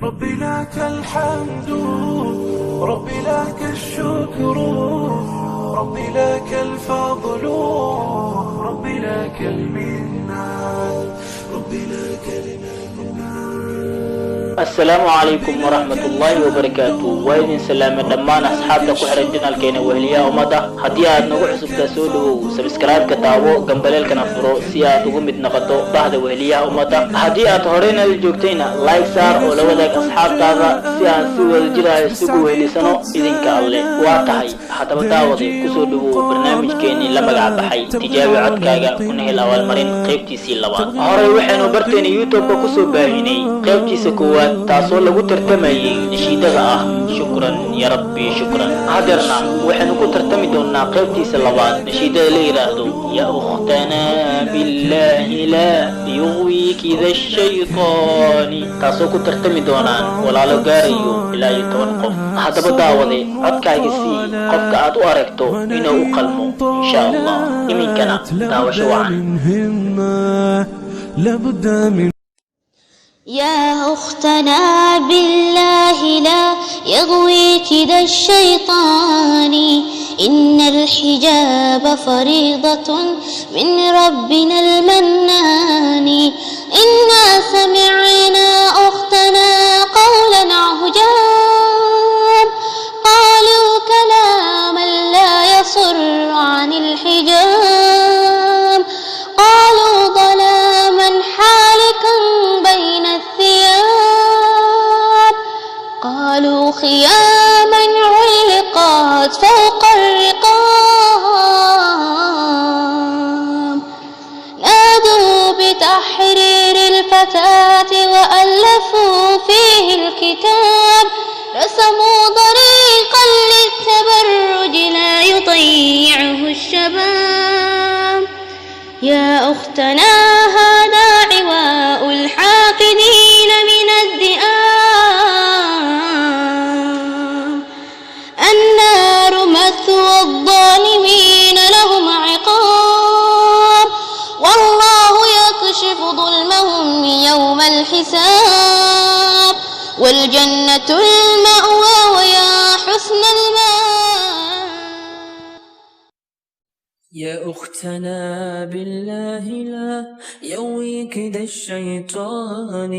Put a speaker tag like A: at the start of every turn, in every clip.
A: ربي لك الحمد، ربي لك الشكر، ربي لك الفضل، ربي لك المنة، ربي لك المنة.
B: السلام عليكم ورحمة الله وبركاته. وإذن سلام دمان أصحابنا كحرن جنال كينا وهليا ومدا هديات نوع حسب تسودو سبسكرايب كتابو جنباليل كنافرو سيا تقومت نقطو بعد وهليا ومدا هديات هورينا الجوكتينا لايك سار ولو ذاك أصحاب تابا سيا سوى الجرا يسوقو وهلي سنو إذن كالله واتحي حتى بتاوضي كسودو برنامج كيني لما قعب حي تجاوي عدكاغا كنه الأول مرين قيبتي سي اللوان هوري وحينو برتيني يوتيوب كسو باهيني قيبتي سكوان taasoo lagu tartamayay nashiidada ah shukran ya rabbi shukran. hadeerna waxaanu ku tartami doonaa qaybtiisa labaad nashiidada la yiraahdo ya ukhtana billahi la yughwiki dha shaytaani, taasoo ku tartami doonaan walaalo gaarayo ilaa 10 qof. haddaba daawade codkaaga sii qofka aad u aragto inuu u qalmo insha allah. iminkana daawasho wacan.
C: يا أختنا بالله لا يغويك ذا الشيطان، إن الحجاب فريضة من ربنا المنان. إنا سمعنا أختنا قولا عهجاب، قالوا كلاما لا يصر عن الحجاب، قالوا ظلاما حالكا بين الثياب، قالوا خياما علقت فوق الرقاب، نادوا بتحرير الفتاة وألفوا فيه الكتاب، رسموا طريقا للتبرج لا يطيعه الشباب. يا أختنا هذا عواء الحاقدين من الذئاب، النار مثوى الظالمين لهم عقاب، والله يكشف ظلمهم يوم الحساب، والجنة المأوى ويا حسن المآب.
D: يا أختنا بالله لا يغويك ذا الشيطان،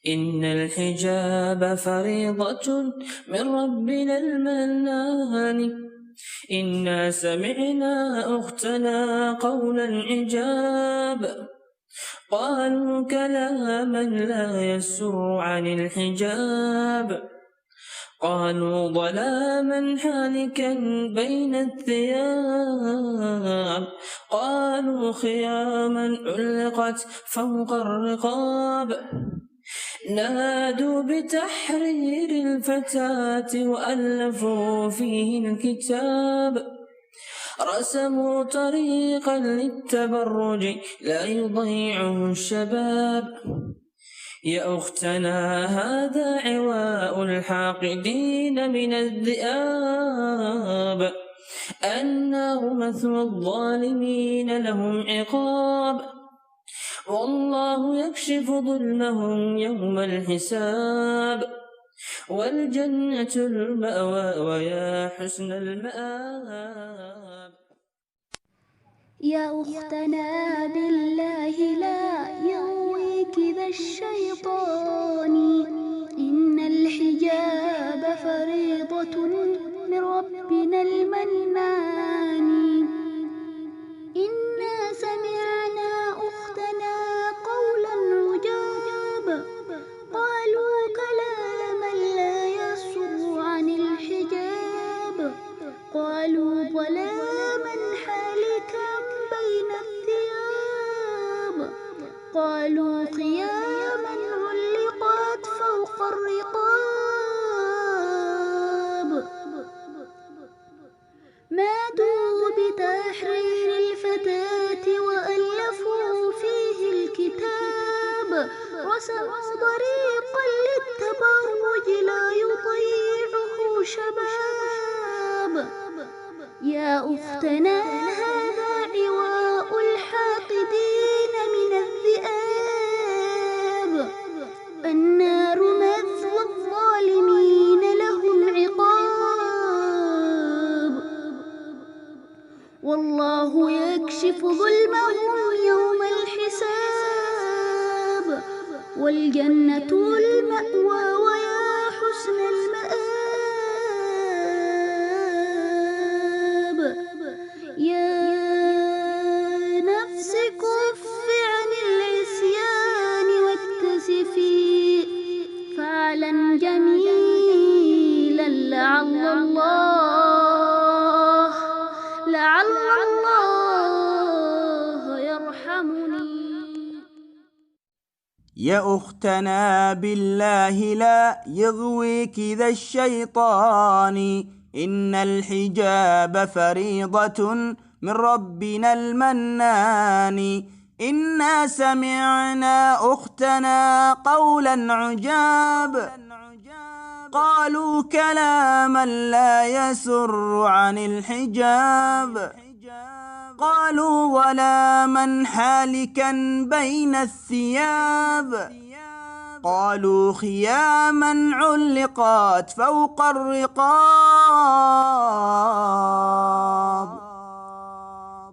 D: إن الحجاب فريضة من ربنا المنان. إنا سمعنا أختنا قول الحجاب، قالوا كلاما لا يسر عن الحجاب، قالوا ظلاما حالكا بين الثياب، قالوا خياما علقت فوق الرقاب، نادوا بتحرير الفتاة وألفوا فيه الكتاب، رسموا طريقا للتبرج لا يضيعه الشباب. يا أختنا هذا عواء الحاقدين من الذئاب، النار مثوى الظالمين لهم عقاب، والله يكشف ظلمهم يوم الحساب، والجنة المأوى ويا حسن المآب.
E: يا أختنا بالله لا يغويك ذا الشيطان، إن الحجاب فريضة من ربنا المنان. إنا سمعنا أختنا قولا عجاب، قالوا كلاما لا يسر عن الحجاب، قالوا ظلاما حالكا بين الثياب، قالوا خياما علقت فوق الرقاب، مادوا بتحرير الفتاة وألفوا فيه الكتاب، رسموا طريقا للتبرج لا يطيعه شباب. يا أختنا هذا عواء الحاقدين من الذئاب، النار مثوى والجنة المأوى ويا حسن المآب. يا نفس كفي عن العصيان واكتسفي فعلا جميلا لعل الله يرحمني.
F: يا أختنا بالله لا يغويك ذا الشيطان، إن الحجاب فريضة من ربنا المنان. إنا سمعنا أختنا قولا عجاب، قالوا كلاما لا يسر عن الحجاب. قالوا ظلاما حالكا بين الثياب. قالوا خياما علقت فوق الرقاب.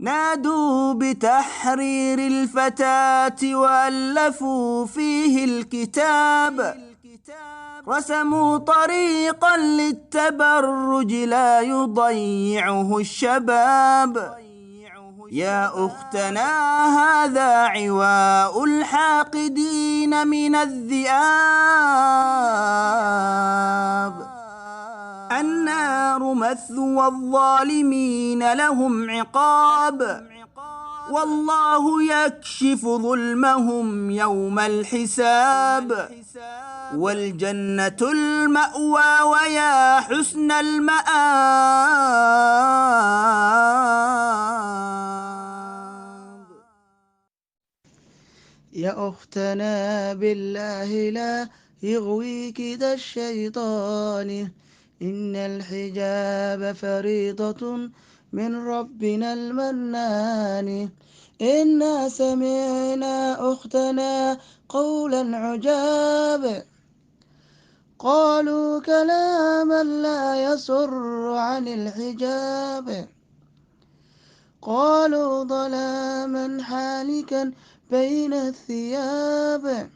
F: نادوا بتحرير الفتاة وألفوا فيه الكتاب. رسموا طريقا للتبرج لا يضيعه الشباب. يا أختنا هذا عواء الحاقدين من الذئاب. النار مثوى الظالمين لهم عقاب، والله يكشف ظلمهم يوم الحساب. والجنة المأوى ويا حسن المآب.
G: يا أختنا بالله لا يغويك ذا الشيطان، إن الحجاب فريضة من ربنا المنان. إنا سمعنا أختنا قولا عجاب، قالوا كلاما لا يسر عن الحجاب. قالوا ظلاما حالكا بين الثياب.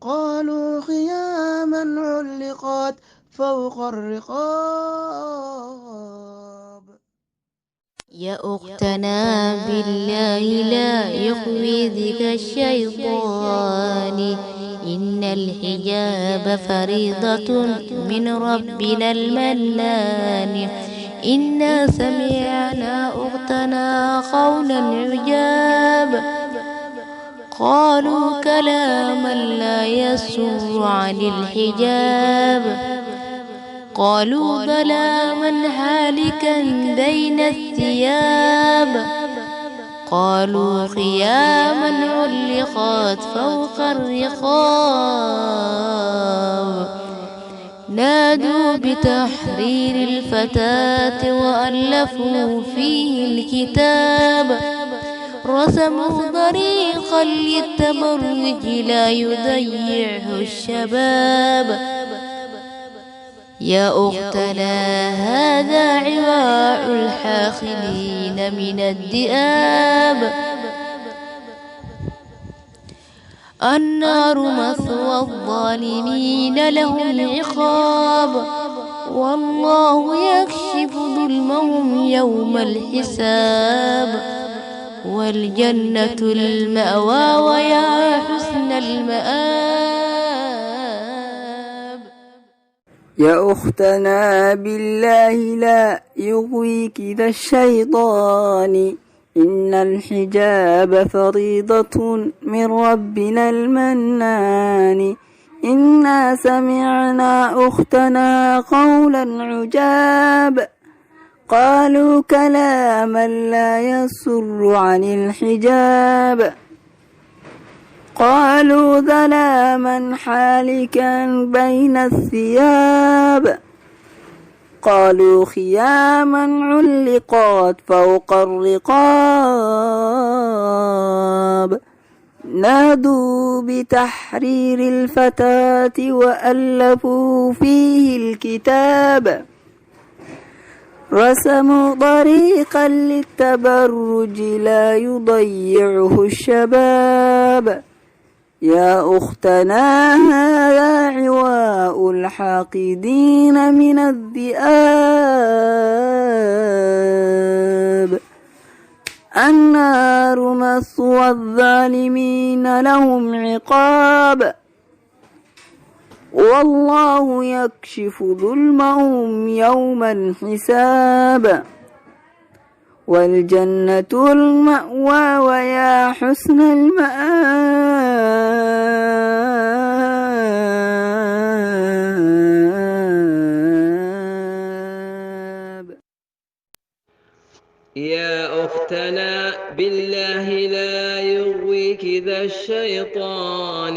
G: قالوا خياما علقت فوق الرقاب.
C: يا أختنا بالله لا يخوذك الشيطان، إن الحجاب فريضة من ربنا المنان. إنا سمعنا أختنا قولا عجاب، قالوا كلاما لا يسر عن الحجاب. قالوا ظلاما حالكا بين الثياب. قالوا خياما علقت فوق الرقاب. نادوا بتحرير الفتاة وألفوا فيه الكتاب. رسموا طريقا للتبرج لا يضيعه الشباب. يا أختنا هذا عواء الحاقدين من الذئاب. النار مثوى الظالمين لهم عقاب، والله يكشف ظلمهم يوم الحساب. والجنة المأوى ويا حسن المآب.
G: يا أختنا بالله لا يغويك ذا الشيطان، إن الحجاب فريضة من ربنا المنان. إنا سمعنا أختنا قولا عجاب، قالوا كلاما لا يسر عن الحجاب. قالوا ظلاما حالكا بين الثياب. قالوا خياما علقت فوق الرقاب. نادوا بتحرير الفتاة وألفوا فيه الكتاب. رسموا طريقا للتبرج لا يضيعه الشباب. يا أختنا هذا عواء الحاقدين من الذئاب. النار مثوى الظالمين لهم عقاب. والله يكشف ظلمهم يوم الحساب. والجنة المأوى ويا حسن المآب.
H: يا أختنا بالله لا يغويك ذا الشيطان،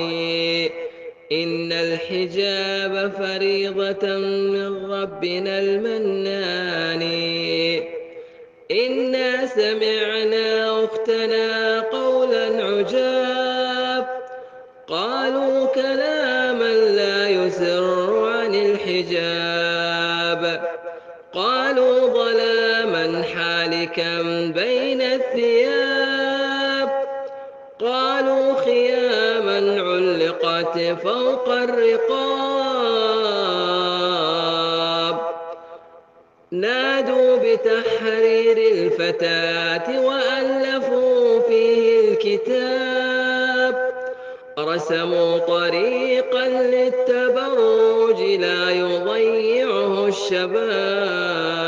H: إن الحجاب فريضة من ربنا المنان. إنا سمعنا أختنا قولا عجاب، قالوا كلاما لا يسر عن الحجاب. قالوا ظلاما حالكا بين الثياب. قالوا خياما علقت فوق الرقاب. نادوا بتحرير الفتاة وألفوا فيه الكتاب. رسموا طريقا للتبرج لا يضيعه الشباب.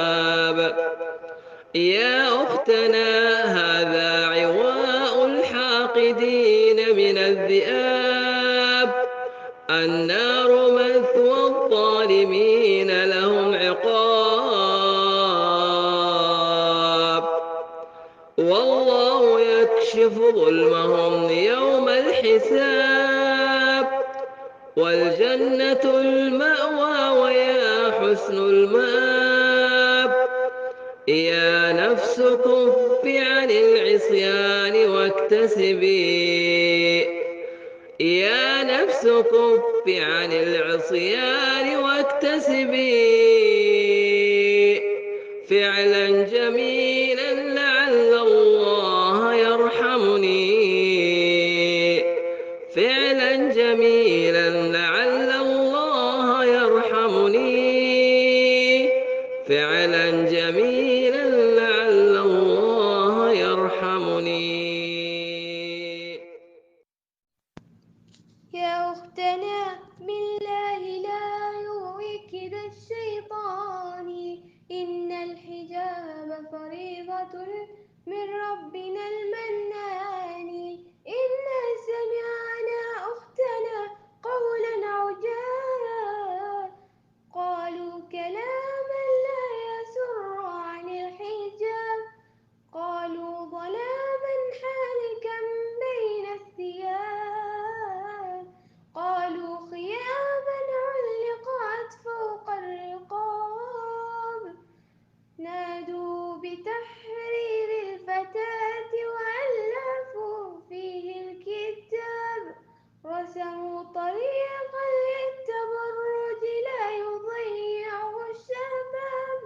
H: يا أختنا هذا عواء الحاقدين من الذئاب. النار مثوى الظالمين لهم عقاب. والله يكشف ظلمهم يوم الحساب. والجنة المأوى ويا حسن المآب. يا نفس كفي عن العصيان واكتسبي. يا نفس كفي عن العصيان واكتسبي فعلا جميلا لعل الله يرحمني. فعلا جميلا لعل الله يرحمني. فعلا جميلا لعل الله يرحمني.
C: يا أختنا بالله لا يغويك ذا الشيطان، إن الحجاب فريضة من ربنا المنان. إنا سمعنا أختنا قولا عجاب، قالوا كلاما لا يسر عن الحجاب. قالوا ظلاما حالكا بين الثياب. قالوا خياما علقت فوق الرقاب. نادوا بتحرير الفتاة وألفوا فيه الكتاب. رسموا طريقا للتبرج لا يضيعه الشباب.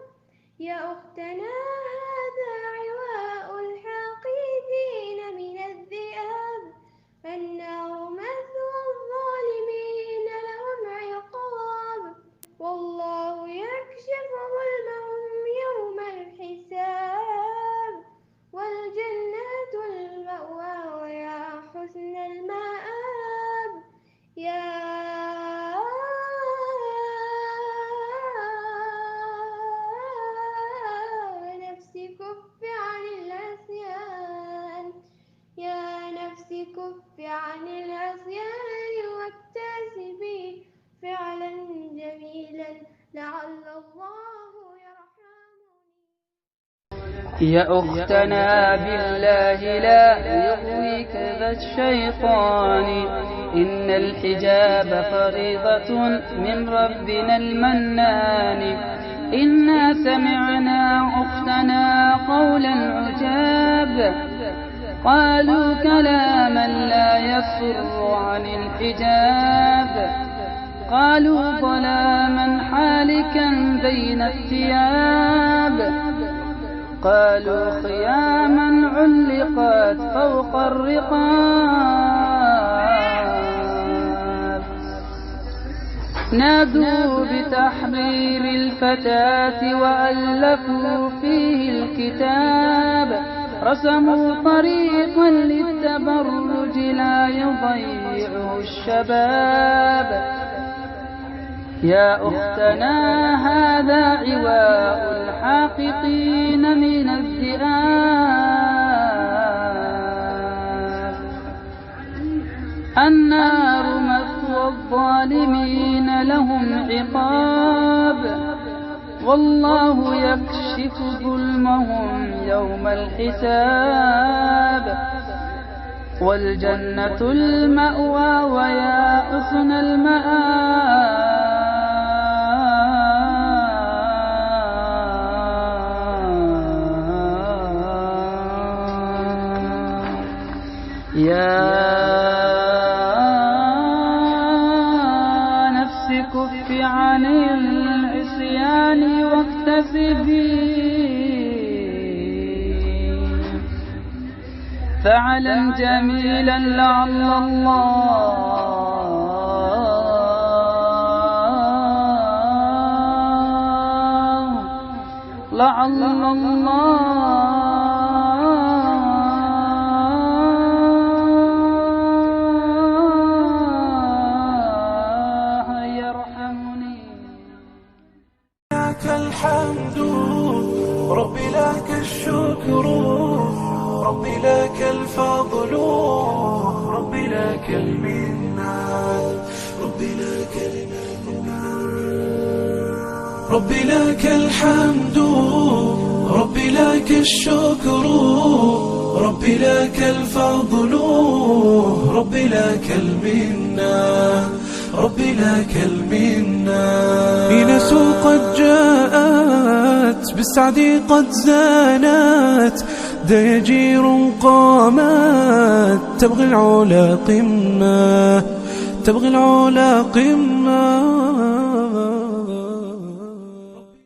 C: يا أختنا هذا عواء الحاقدين من الذئاب. النار مثوى الظالمين لهم عقاب. والله يكشف ظلمهم يوم الحساب. والجنة المأوى ويا حسن المآب. يا نفس كف عن العصيان. يا نفس كف عن العصيان واكتسبي فعلا جميلا لعل الله يرحمني.
I: يا أختنا بالله لا يغويك ذا الشيطان، إن الحجاب فريضة من ربنا المنان. إنا سمعنا أختنا قولا عجاب، قالوا كلاما لا يصر عن الحجاب. قالوا ظلاما حالكا بين الثياب. قالوا خياما علقت فوق الرقاب. نادوا بتحرير الفتاة وألفوا فيه الكتاب، رسموا طريقا للتبرج لا يضيعه الشباب. يا أختنا هذا عواء الحاققين من الذئاب، النار مثوى الظالمين لهم عقاب، والله يكشف ظلمهم يوم الحساب. والجنة المأوى ويا حسن المآب. يا نفس كف عن العصيان واكتسبي، فعلا جميلا لعل الله يرحمني.
A: لك الحمد ربي لك الشكر ربي لك الفضل ربي لك المنة ربي لك المنة ربي لك الحمد ربي لك الشكر ربي لك الفضل ربي لك المنة ربي لك المنة. إنس قد جاءت بالسعد قد زانت دياجير قامت تبغي العلا قمة تبغي العلا قمة.